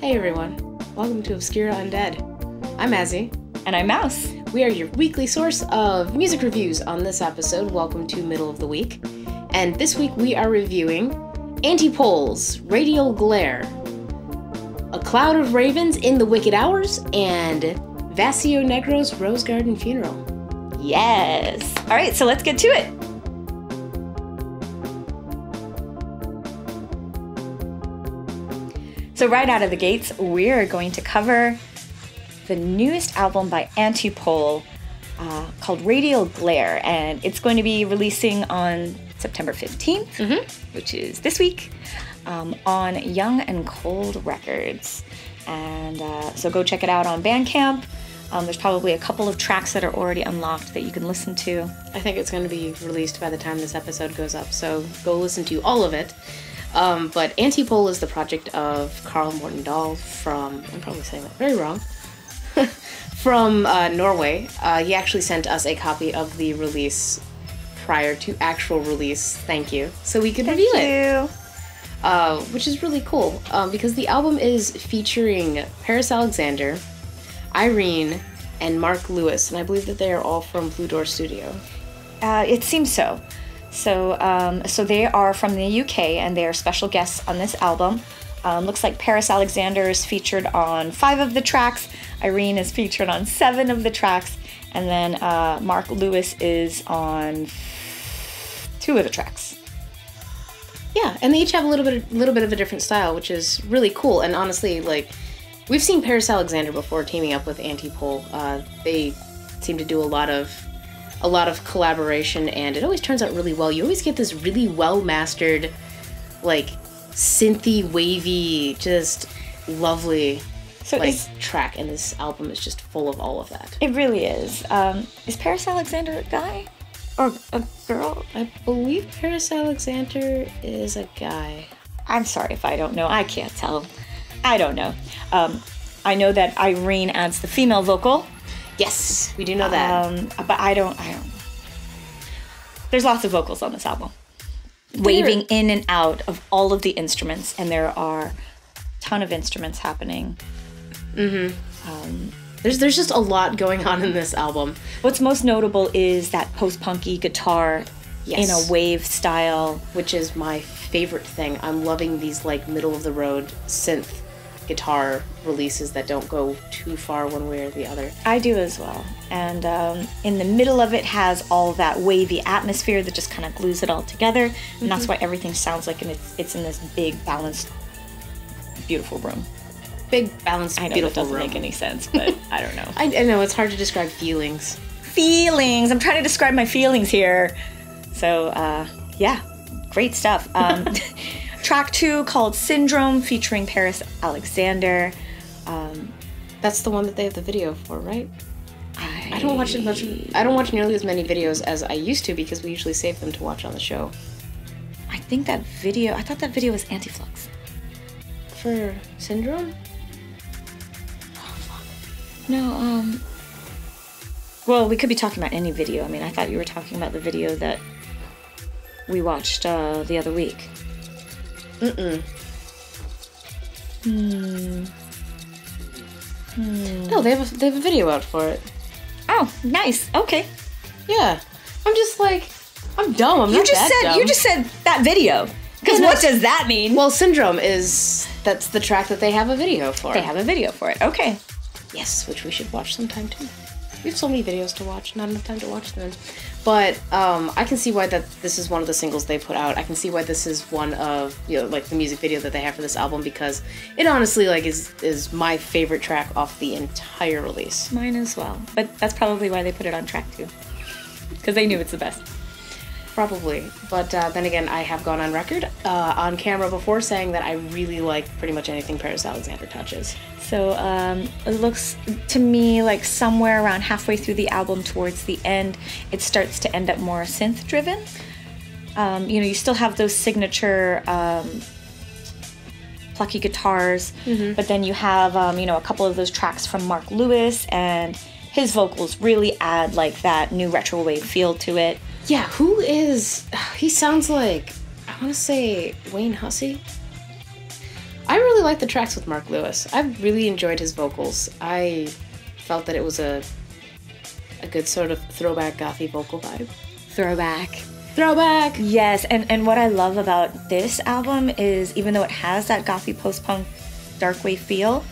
Hey everyone, welcome to Obscura Undead. I'm Azzy. And I'm Mouse. We are your weekly source of music reviews. On this episode, welcome to Middle of the Week. And this week we are reviewing Antipole's Radial Glare, A Cloud of Ravens in the Wicked Hours, and Vasio Negro's Rose Garden Funeral. Yes! Alright, so let's get to it! So right out of the gates, we're going to cover the newest album by Antipole called Radial Glare, and it's going to be releasing on September 15th, which is this week, on Young and Cold Records. And so go check it out on Bandcamp. There's probably a couple of tracks that are already unlocked that you can listen to. I think it's going to be released by the time this episode goes up, so go listen to all of it. But Antipole is the project of Carl Morten-Dahl from, I'm probably saying that very wrong, from Norway. He actually sent us a copy of the release prior to actual release, thank you, so we could review it. Which is really cool, because the album is featuring Paris Alexander, Irene, and Mark Lewis, and I believe that they are all from Blue Door Studio. It seems so. So they are from the UK, and they are special guests on this album. Looks like Paris Alexander is featured on 5 of the tracks, Irene is featured on 7 of the tracks, and then Mark Lewis is on 2 of the tracks. Yeah, and they each have a little bit of a different style, which is really cool. And honestly, like, we've seen Paris Alexander before teaming up with Antipole. They seem to do a lot of collaboration, and it always turns out really well. You always get this really well-mastered, like, synthy, wavy, just lovely track, and this album is just full of all of that. It really is. Is Paris Alexander a guy? Or a girl? I believe Paris Alexander is a guy. I'm sorry if I don't know. I can't tell. I don't know. I know that Irene adds the female vocal. Yes, we do know that. But I don't. There's lots of vocals on this album. Waving in and out of all of the instruments, and there are a ton of instruments happening. There's just a lot going on in this album. What's most notable is that post-punky guitar in a wave style. Which is my favorite thing. I'm loving these, like, middle-of-the-road synth guitar releases that don't go too far one way or the other. I do as well. And in the middle of it has all that wavy atmosphere that just kind of glues it all together. And that's why everything sounds like it's in this big, balanced, beautiful room. Big, balanced, I know beautiful that doesn't room. make any sense, but I don't know. I know, it's hard to describe feelings. Feelings! I'm trying to describe my feelings here. So, yeah, great stuff. Track 2 called Syndrome, featuring Paris Alexander. That's the one that they have the video for, right? I don't watch it much. I don't watch nearly as many videos as I used to, because we usually save them to watch on the show. I thought that video was Anti-Flux. For Syndrome? Oh, fuck. No, well, we could be talking about any video. I mean, I thought you were talking about the video that we watched the other week. No, they have a video out for it. Oh, nice. Okay. Yeah. I'm just like, I'm dumb. I'm not that dumb. You just said that video. Because what does that mean? Well, Syndrome that's the track that they have a video for. They have a video for it. Okay. Yes, which we should watch sometime too. We have so many videos to watch, not enough time to watch them. But I can see why this is one of the singles they put out. I can see why this is one of, like, the music video that they have for this album, because it honestly, like, is my favorite track off the entire release. Mine as well. But that's probably why they put it on track 2. Because they knew it's the best. Probably. But then again, I have gone on record on camera before saying that I really like pretty much anything Paris Alexander touches. So it looks to me like somewhere around halfway through the album, towards the end, it starts to end up more synth-driven. You still have those signature plucky guitars, but then you have, a couple of those tracks from Mark Lewis, and his vocals really add, like, that new retro wave feel to it. Yeah, he sounds like, I want to say Wayne Hussey. I really like the tracks with Mark Lewis. I really enjoyed his vocals. I felt that it was a good sort of throwback gothy vocal vibe. Throwback! Yes, and what I love about this album is even though it has that gothy post-punk dark wave feel,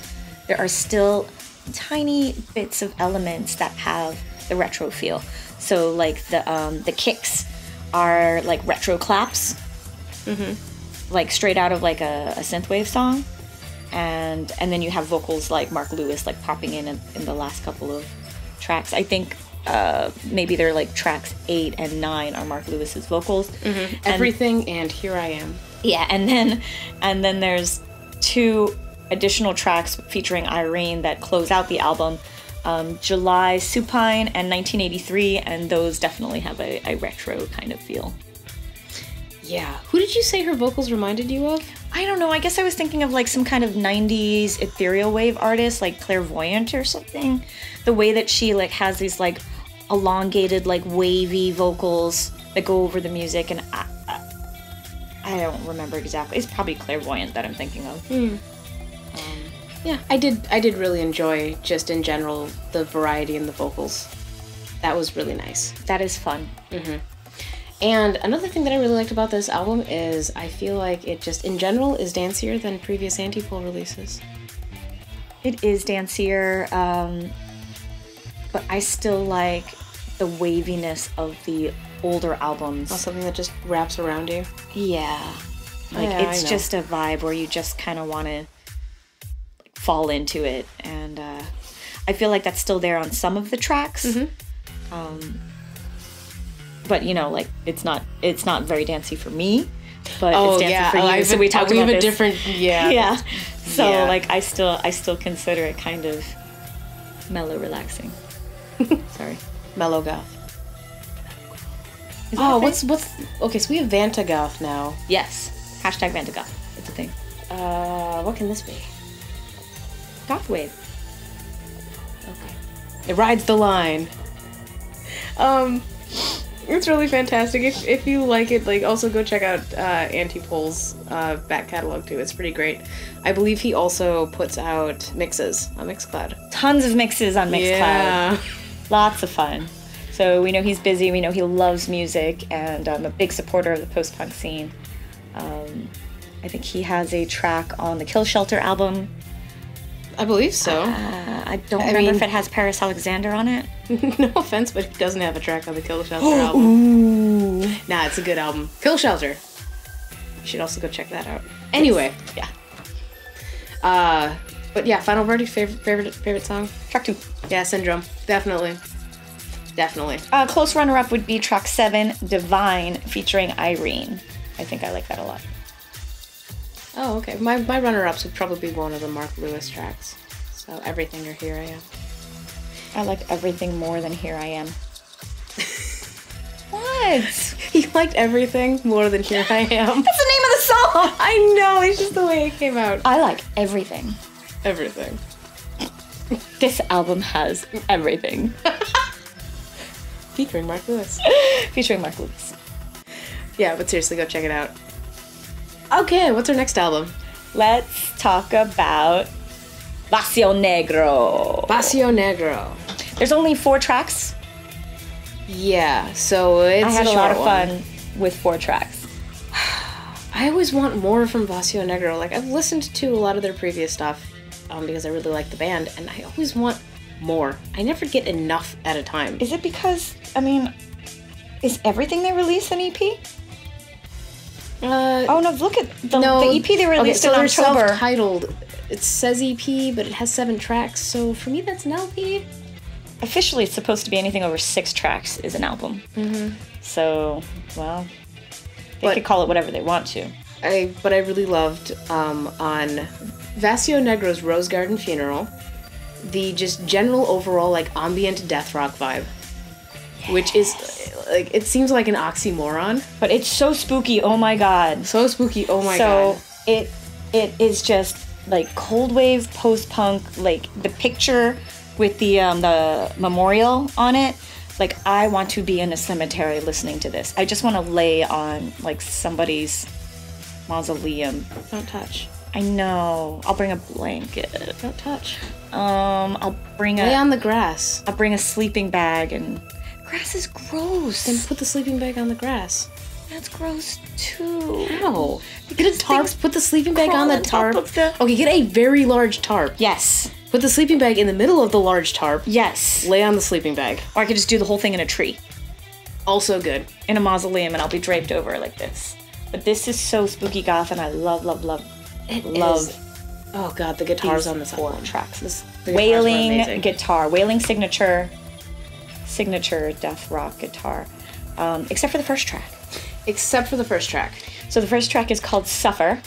there are still tiny bits of elements that have the retro feel. So like the kicks are like retro claps, like straight out of like a synthwave song, and then you have vocals like Mark Lewis like popping in the last couple of tracks. I think maybe they're like tracks 8 and 9 are Mark Lewis's vocals. Everything and Here I Am. Yeah, and then there's 2 additional tracks featuring Irene that close out the album. July Supine and 1983, and those definitely have a retro kind of feel. Yeah. Who did you say her vocals reminded you of? I don't know, I guess I was thinking of like some kind of 90s ethereal wave artist, like Clairvoyant or something. The way that she like has these like elongated, like wavy vocals that go over the music, and I don't remember exactly. It's probably Clairvoyant that I'm thinking of. Yeah, I did really enjoy, just in general, the variety in the vocals. That was really nice. That is fun. And another thing that I really liked about this album is I feel like it just, in general, is dancier than previous Antipole releases. It is dancier, but I still like the waviness of the older albums. Oh, something that just wraps around you? Yeah. Like, Yeah, it's I know. just a vibe where you just kind of want to fall into it, and I feel like that's still there on some of the tracks. But you know, like it's not very dancey for me, but it's dancey for you. So we talked about a this. different, Yeah. So Yeah. like I still consider it kind of mellow, relaxing. Sorry. mellow goth. Is that a thing? what's okay? So we have Vantagoth now. Yes. Hashtag Vantagoth. It's a thing. What can this be? Goth wave. It rides the line. It's really fantastic. If you like it, like also go check out Antipole's back catalog too. It's pretty great. I believe he also puts out mixes on Mixcloud. Tons of mixes on Mixcloud. Yeah. Lots of fun. So we know he's busy. We know he loves music, and I'm a big supporter of the post-punk scene. I think he has a track on the Kill Shelter album. I believe so. I don't remember if it has Paris Alexander on it. No offense, but he doesn't have a track on the Kill Shelter album. Nah, it's a good album. Kill Shelter. You should also go check that out. Anyway, Yeah. but yeah, Final Verdict, favorite song? Track 2. Yeah, Syndrome. Definitely. Close runner-up would be track 7, Divine, featuring Irene. I think I like that a lot. Oh, okay. My runner-ups would probably be one of the Mark Lewis tracks. So Everything or Here I Am. I like Everything more than Here I Am. What? He liked Everything more than Here I Am. That's the name of the song! I know, it's just the way it came out. I like everything. Everything. This album has everything. Featuring Mark Lewis. Featuring Mark Lewis. Yeah, but seriously, go check it out. Okay, what's our next album? Let's talk about Vacío Negro. Vacío Negro. There's only 4 tracks. Yeah, so it's I had a short lot of one. fun with 4 tracks. I always want more from Vacío Negro. Like, I've listened to a lot of their previous stuff because I really like the band, and I always want more. I never get enough at a time. Is it because, I mean, is everything they release an EP? Oh no, look at the EP they released in they're October. self-titled. It says EP, but it has 7 tracks, so for me that's an LP. Officially, it's supposed to be anything over 6 tracks is an album. So, well, they could call it whatever they want to. But I really loved on Vacío Negro's Rose Garden Funeral, the just general overall like ambient death rock vibe, which is like, it seems like an oxymoron. But it's so spooky, oh my god. So spooky, oh my god. So it is just like cold wave post-punk, like the picture with the memorial on it. Like, I want to be in a cemetery listening to this. I just want to lay on like somebody's mausoleum. Don't touch. I know. I'll bring a blanket. Don't touch. I'll bring Lay on the grass. I'll bring a sleeping bag, and grass is gross. Then put the sleeping bag on the grass. That's gross too. How? Get a tarp. Put the sleeping bag on the crawl on tarp. top of the- Okay, get a very large tarp. Yes. Put the sleeping bag in the middle of the large tarp. Yes. Lay on the sleeping bag. Or I could just do the whole thing in a tree, Also good. in a mausoleum, and I'll be draped over like this. But this is so spooky goth, and I love Is- Oh god, the guitars on this 4 album. tracks. The guitars were Wailing amazing. guitar, wailing signature death rock guitar, except for the first track. Except for the first track. So the first track is called Suffer,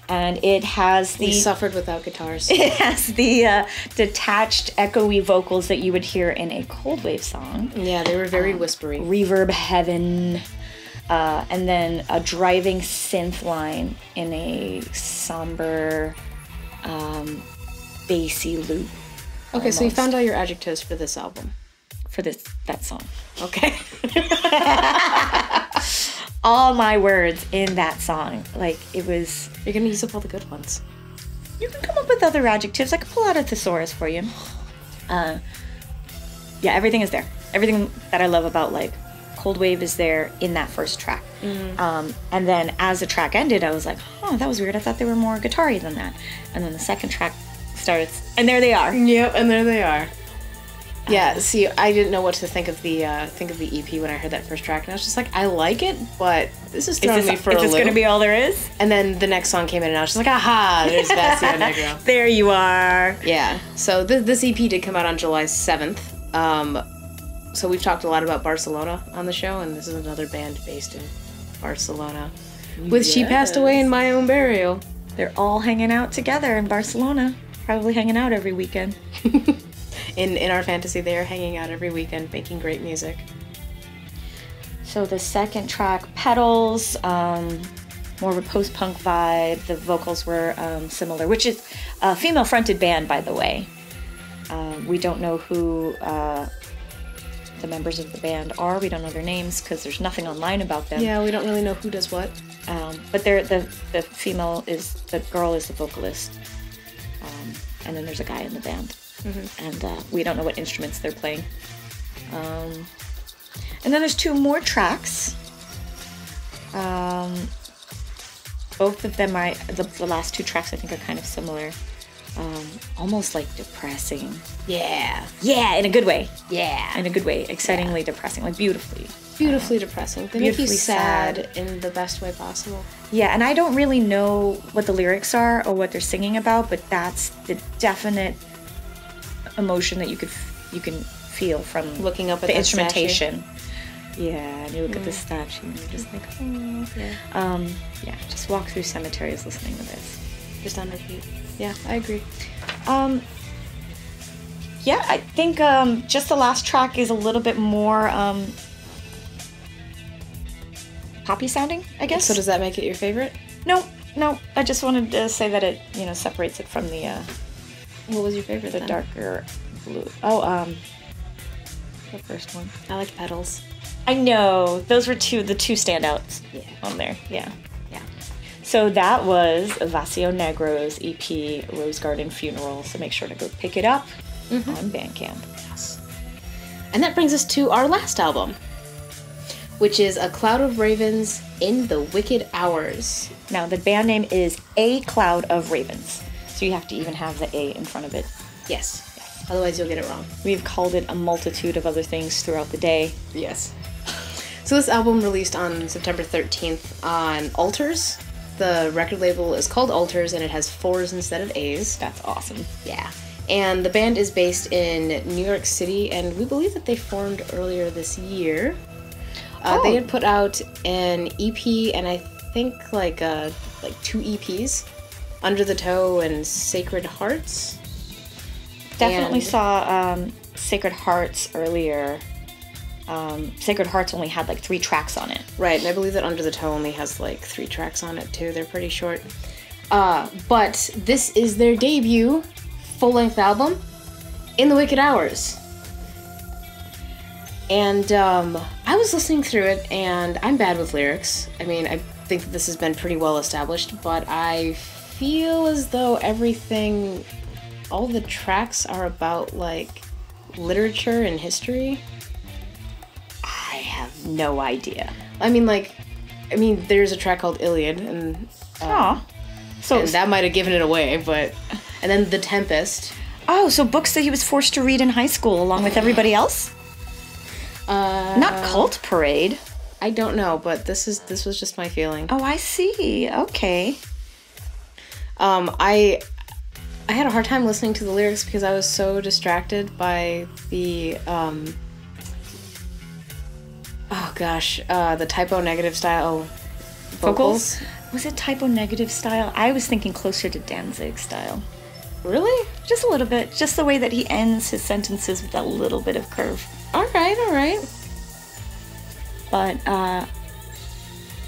and it has We the suffered without guitars. it has the detached, echoey vocals that you would hear in a cold wave song. Yeah, they were very whispery. Reverb heaven, and then a driving synth line in a somber, bassy loop Okay, so you almost. found all your adjectives for this album. for that song. Okay. All my words in that song, like it was. You're gonna use up all the good ones. You can come up with other adjectives. I could pull out a thesaurus for you. Yeah, everything is there. Everything that I love about like Cold Wave is there in that first track. And then as the track ended, I was like, oh, that was weird. I thought they were more guitar-y than that. And then the second track starts, and there they are. Yep, and there they are. Yeah, see, I didn't know what to think of the EP when I heard that first track, and I was just like, I like it, but this is throwing me for a is this loop. gonna be all there is? And then the next song came in, and I was just like, aha, there's Vacío Negro. There you are. Yeah, so this EP did come out on July 7th. So we've talked a lot about Barcelona on the show, and this is another band based in Barcelona. With She Passed Away in My Own Burial. They're all hanging out together in Barcelona. Probably hanging out every weekend. In our fantasy, they are hanging out every weekend, making great music. So the second track, Petals, more of a post-punk vibe. The vocals were similar, which is a female-fronted band, by the way. We don't know who the members of the band are. We don't know their names because there's nothing online about them. Yeah, we don't really know who does what. But the female is, the girl is the vocalist. And then there's a guy in the band. And we don't know what instruments they're playing. And then there's 2 more tracks. Both of them are, the last 2 tracks I think are kind of similar. Almost like depressing. Yeah. Yeah, in a good way. Yeah. In a good way. Excitingly depressing, like beautifully. Beautifully depressing. They make you beautifully sad in the best way possible. Yeah, and I don't really know what the lyrics are or what they're singing about, but that's the definite emotion that you can feel from Looking up at the that instrumentation. Yeah, and you look at the statue and you're just like, oh. Yeah, just walk through cemeteries listening to this. Just on repeat. Yeah, I agree. Yeah, I think just the last track is a little bit more poppy sounding, I guess. So does that make it your favorite? No, I just wanted to say that it, separates it from the What was your favorite then? darker blue. Oh, the first one. I like Petals. I know. Those were the two standouts on there. Yeah. So that was Vacío Negro's EP, Rose Garden Funeral. So make sure to go pick it up on Bandcamp. Yes. And that brings us to our last album, which is A Cloud of Ravens in the Wicked Hours. Now, the band name is A Cloud of Ravens. So you have to even have the A in front of it. Yes. Otherwise you'll get it wrong. We've called it a multitude of other things throughout the day. Yes. So this album released on September 13th on Alters. The record label is called Alters, and it has 4s instead of A's. That's awesome. Yeah. And the band is based in New York City, and we believe that they formed earlier this year. They had put out an EP, and I think like 2 EPs, Under the Toe and Sacred Hearts. Definitely And- saw Sacred Hearts earlier. Sacred Hearts only had 3 tracks on it. Right, and I believe that Under the Toe only has 3 tracks on it too. They're pretty short. But this is their debut full-length album, In the Wicked Hours. And I was listening through it, and I'm bad with lyrics. I mean, I think that this has been pretty well established, but I feel as though all the tracks are about, like, literature and history. I have no idea. I mean, there's a track called Iliad, and So and that might have given it away, but... And then The Tempest. Oh, so books that he was forced to read in high school along with everybody else? Not Cult Parade. I don't know, but this was just my feeling. Oh, I see. Okay. I had a hard time listening to the lyrics because I was so distracted by the the typo negative style vocals. Was it typo negative style? I was thinking closer to Danzig style. Really? Just a little bit. Just the way that he ends his sentences with that little bit of curve. All right. But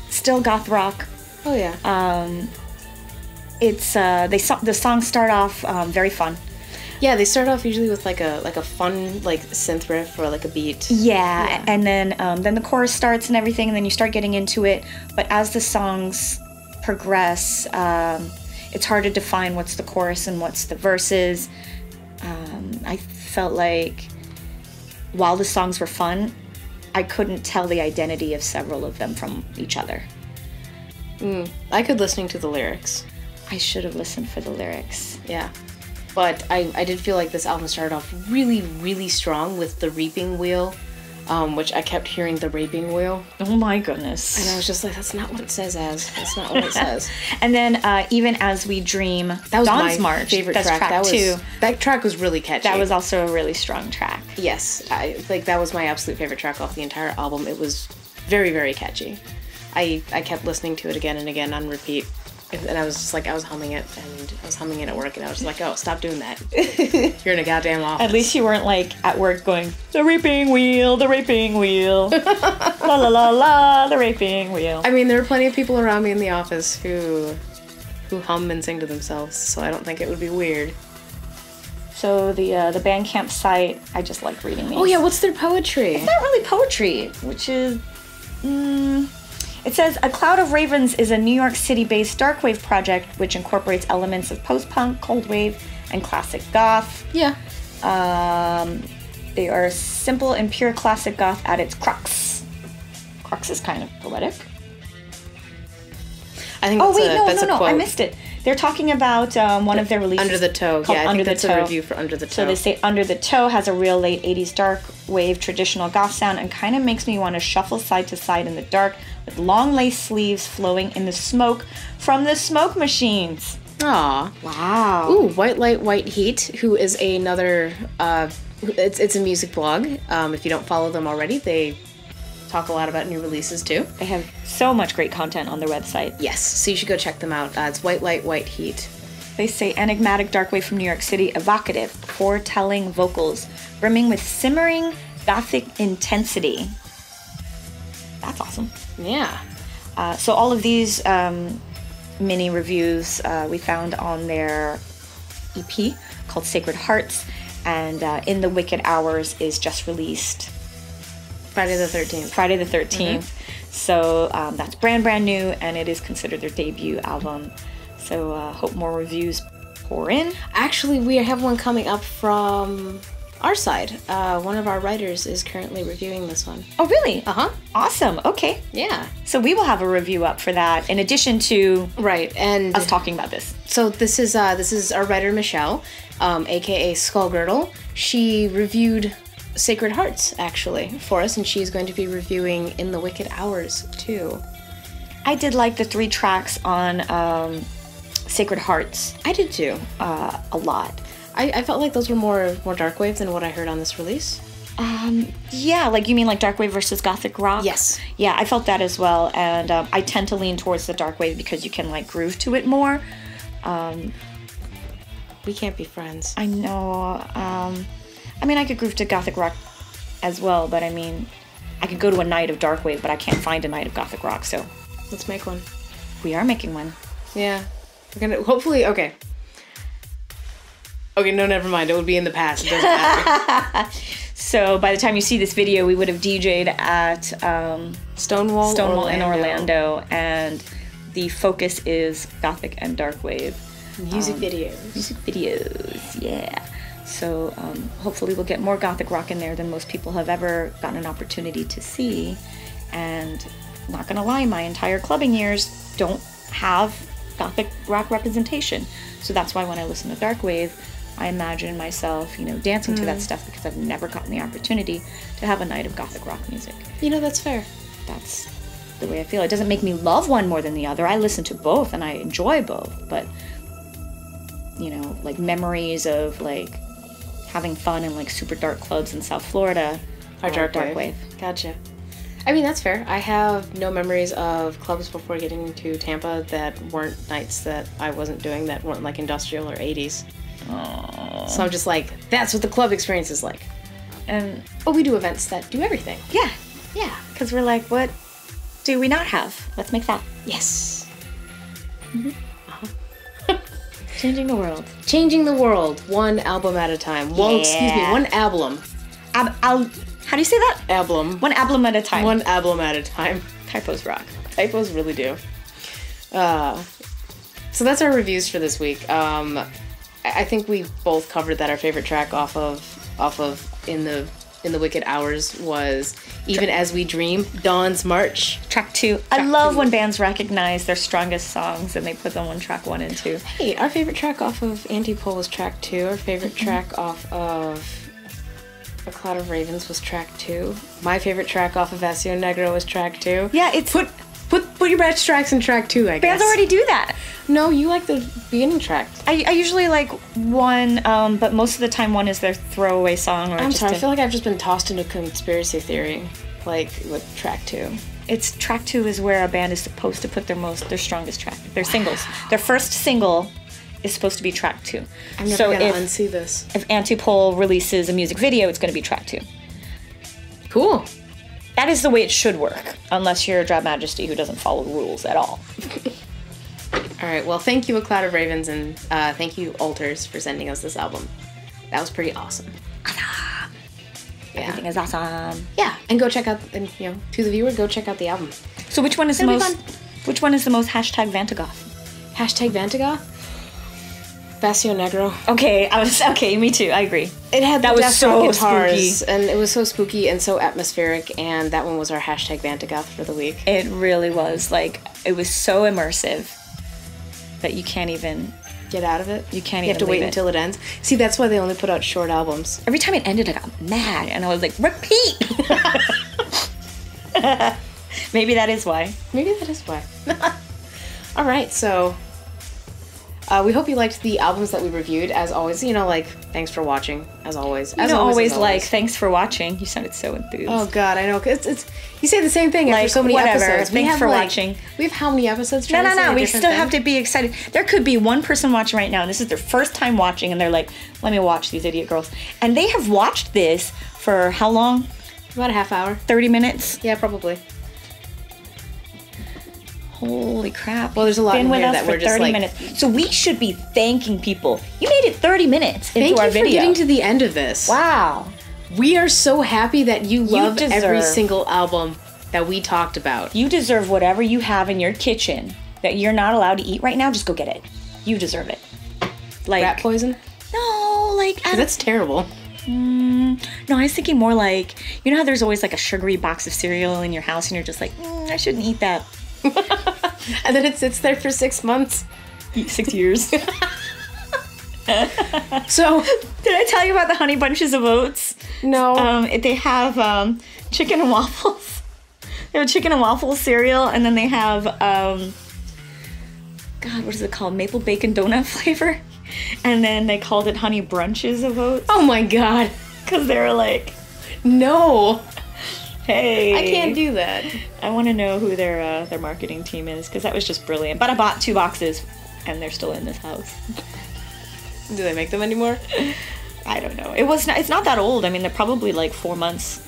still goth rock. Oh yeah. It's the songs start off very fun. Yeah, they start off usually with like a fun like synth riff or like a beat. Yeah. And then the chorus starts and everything, and then you start getting into it. But as the songs progress, it's hard to define what's the chorus and what's the verses. I felt like while the songs were fun, I couldn't tell the identity of several of them from each other. I could listening to the lyrics. I should have listened for the lyrics. Yeah. But I did feel like this album started off really, really strong with the Reaping Wheel, which I kept hearing the Raping Wheel. Oh my goodness. And I was just like, that's not what it says as. That's not what it says. And then Even As We Dream, that was Dawn's my March. favorite That's track. two. That track was really catchy. That was also a really strong track. Yes. That was my absolute favorite track off the entire album. It was very, very catchy. I kept listening to it again and again on repeat. And I was just like, I was humming it, and I was humming it at work, and I was just like, oh, stop doing that. You're in a goddamn office. At least you weren't, like, at work going, the raping wheel, the raping wheel. La la la la, the raping wheel. I mean, there are plenty of people around me in the office who hum and sing to themselves, so I don't think it would be weird. So the Bandcamp site, I just like reading these. Oh yeah, what's their poetry? It's not really poetry, which is... It says, A Cloud of Ravens is a New York City-based darkwave project which incorporates elements of post-punk, cold wave, and classic goth. Yeah. They are simple and pure classic goth at its crux. Crux is kind of poetic. I think that's a quote. I missed it. They're talking about one of their releases. Under the Toe. Yeah, I think that's a review for Under the Toe. So they say Under the Toe has a real late 80s dark wave traditional goth sound and kind of makes me want to shuffle side to side in the dark with long lace sleeves flowing in the smoke from the smoke machines. Aw. Wow. Ooh, White Light, White Heat, who is another, it's a music blog. If you don't follow them already, they talk a lot about new releases too. They have so much great content on their website. Yes, so you should go check them out. It's White Light, White Heat. They say enigmatic darkwave from New York City, evocative, foretelling vocals, brimming with simmering gothic intensity. That's awesome. Yeah. So all of these mini reviews we found on their EP called Sacred Hearts, and In the Wicked Hours is just released Friday the 13th. Friday the 13th. Mm-hmm. So that's brand new, and it is considered their debut album. So hope more reviews pour in. Actually, we have one coming up from our side. One of our writers is currently reviewing this one. Oh, really? Uh-huh. Awesome. Okay. Yeah. So we will have a review up for that, in addition to and us talking about this. So this is our writer, Michelle, aka Skullgirdle. She reviewed Sacred Hearts, actually, for us, and she's going to be reviewing In the Wicked Hours, too. I did like the 3 tracks on Sacred Hearts. I did, too. A lot. I felt like those were more darkwave than what I heard on this release. Yeah, like you mean like darkwave versus gothic rock? Yes. Yeah, I felt that as well, and I tend to lean towards the darkwave because you can like groove to it more. We can't be friends. I know. I mean, I could groove to gothic rock as well, but I mean, I could go to a night of darkwave, but I can't find a night of gothic rock, so... Let's make one. We are making one. Yeah. We're gonna... Hopefully... Okay. Okay, no, never mind. It would be in the past. It doesn't matter. So, by the time you see this video, we would have DJ'd at... Stonewall in Orlando, and the focus is Gothic and Dark Wave. Music videos. Music videos, yeah. So hopefully we'll get more Gothic rock in there than most people have ever gotten an opportunity to see. And not gonna lie, my entire clubbing years don't have Gothic rock representation. So that's why when I listen to Dark Wave, I imagine myself, dancing to that stuff because I've never gotten the opportunity to have a night of Gothic rock music. That's fair. That's the way I feel. It doesn't make me love one more than the other. I listen to both and I enjoy both, but like memories of like having fun in like super dark clubs in South Florida are Dark Wave. Gotcha. I mean, that's fair. I have no memories of clubs before getting to Tampa that weren't nights that I wasn't doing, that weren't like industrial or 80s. Aww. So I'm just like, that's what the club experience is like. But we do events that do everything. Yeah. Yeah. Because we're like, what do we not have? Let's make that. Yes. Mm-hmm. Changing the world. Changing the world, one album at a time. Well, excuse me, one album. How do you say that? Album. One album at a time. One album at a time. Typos rock. Typos really do. So that's our reviews for this week. I think we both covered that our favorite track off of In the Wicked Hours was Even As We Dream, Dawn's March. Track 2. I love when bands recognize their strongest songs and they put them on track 1 and 2. Hey, our favorite track off of Antipole was track 2. Our favorite track off of A Cloud of Ravens was track 2. My favorite track off of Vacío Negro was track 2. Yeah, it's... Put your best tracks in track 2, I guess. Bands already do that. No, you like the beginning track. I usually like 1, but most of the time 1 is their throwaway song. Or I'm sorry, I feel like I've just been tossed into conspiracy theory, like with track 2. It's track 2 is where a band is supposed to put their strongest track, their singles. Their first single is supposed to be track 2. I'm never gonna unsee this. If Antipole releases a music video, it's gonna be track 2. Cool. That is the way it should work, unless you're a Drab Majesty who doesn't follow rules at all. All right, well, thank you, A Cloud of Ravens, and thank you, Alters, for sending us this album. That was pretty awesome. Awesome. Yeah. Everything is awesome. Yeah, and go check out, and to the viewer, go check out the album. So which one is the most? Which one is the most hashtag Vantagoth? Hashtag Vantagoth? Vacío Negro. Okay, me too. I agree. It had that was so guitars, spooky, and it was so spooky and so atmospheric, and that one was our hashtag Vantagoth for the week. It really was. Like, it was so immersive that you can't even get out of it. You can't even. You have to wait until it ends. See, that's why they only put out short albums. Every time it ended, I got mad, and I was like, repeat. Maybe that is why. All right, so. We hope you liked the albums that we reviewed. As always, thanks for watching. As always, thanks for watching. You sounded so enthused. Oh God, I know. It's you say the same thing after so many episodes. Thanks for watching. We have how many episodes? No. We still have to be excited. There could be one person watching right now, and this is their first time watching, and they're like, "Let me watch these idiot girls," and they have watched this for how long? About a half hour. 30 minutes. Yeah, probably. Holy crap. Well, there's a lot in here that we're just 30 minutes. So we should be thanking people. You made it 30 minutes into our video. Thank you for getting to the end of this. Wow. We are so happy that you love every single album that we talked about. You deserve whatever you have in your kitchen that you're not allowed to eat right now. Just go get it. You deserve it. Like rat poison? No, that's terrible. No, I was thinking more like, you know how there's always like a sugary box of cereal in your house and you're just like, I shouldn't eat that. And then it sits there for 6 months. 6 years. So, did I tell you about the Honey Bunches of Oats? No. They have chicken and waffles. They have chicken and waffles cereal, and then they have, God, what is it called? Maple bacon donut flavor. And then they called it Honey Brunches of Oats. Oh my God. Because they were like, no. Hey, I can't do that. I want to know who their marketing team is, because that was just brilliant. But I bought 2 boxes, and they're still in this house. Do they make them anymore? I don't know. It's not that old. I mean, they're probably like 4 months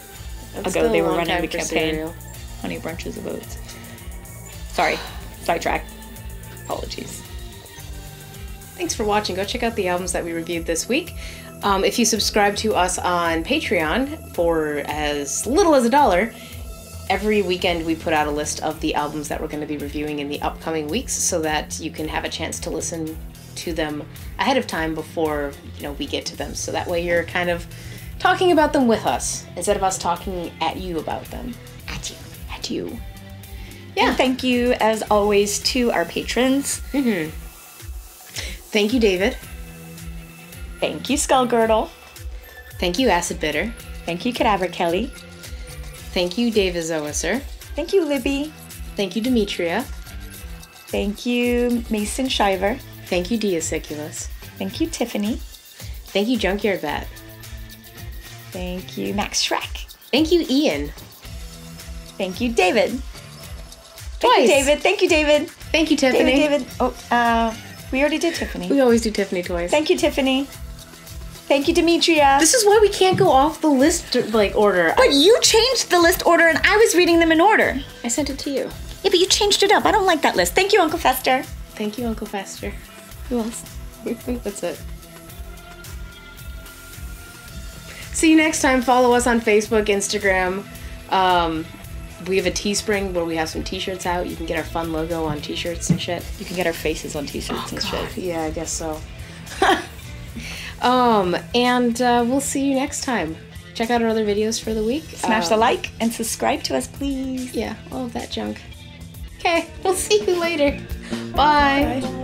ago they were running the campaign. Cereal. Honey Brunches of Oats. Sorry, sidetrack. Apologies. Thanks for watching. Go check out the albums that we reviewed this week. If you subscribe to us on Patreon for as little as $1, every weekend we put out a list of the albums that we're going to be reviewing in the upcoming weeks so that you can have a chance to listen to them ahead of time before, we get to them. So that way you're kind of talking about them with us instead of us talking at you about them. At you. At you. Yeah. And thank you, as always, to our patrons. Mm-hmm. Thank you, David. Thank you, Skullgirdle. Thank you, Acid Bitter. Thank you, Cadaver Kelly. Thank you, David Zoeser. Thank you, Libby. Thank you, Demetria. Thank you, Mason Shiver. Thank you, Diasiculus. Thank you, Tiffany. Thank you, Junkyard Bat. Thank you, Max Shrek. Thank you, Ian. Thank you, David. Twice. Thank you, David. Thank you, David. Thank you, Tiffany. David. Oh, we already did Tiffany. We always do Tiffany twice. Thank you, Tiffany. Thank you, Demetria. This is why we can't go off the list, order. But you changed the list order and I was reading them in order. I sent it to you. Yeah, but you changed it up. I don't like that list. Thank you, Uncle Fester. Thank you, Uncle Fester. Who else? That's it. See you next time. Follow us on Facebook, Instagram. We have a Teespring where we have some t-shirts out. You can get our fun logo on t-shirts and shit. You can get our faces on t-shirts and shit. Yeah, I guess so. And we'll see you next time. Check out our other videos for the week. Smash the like and subscribe to us, please. Yeah, all of that junk. Okay, we'll see you later. Bye. Bye.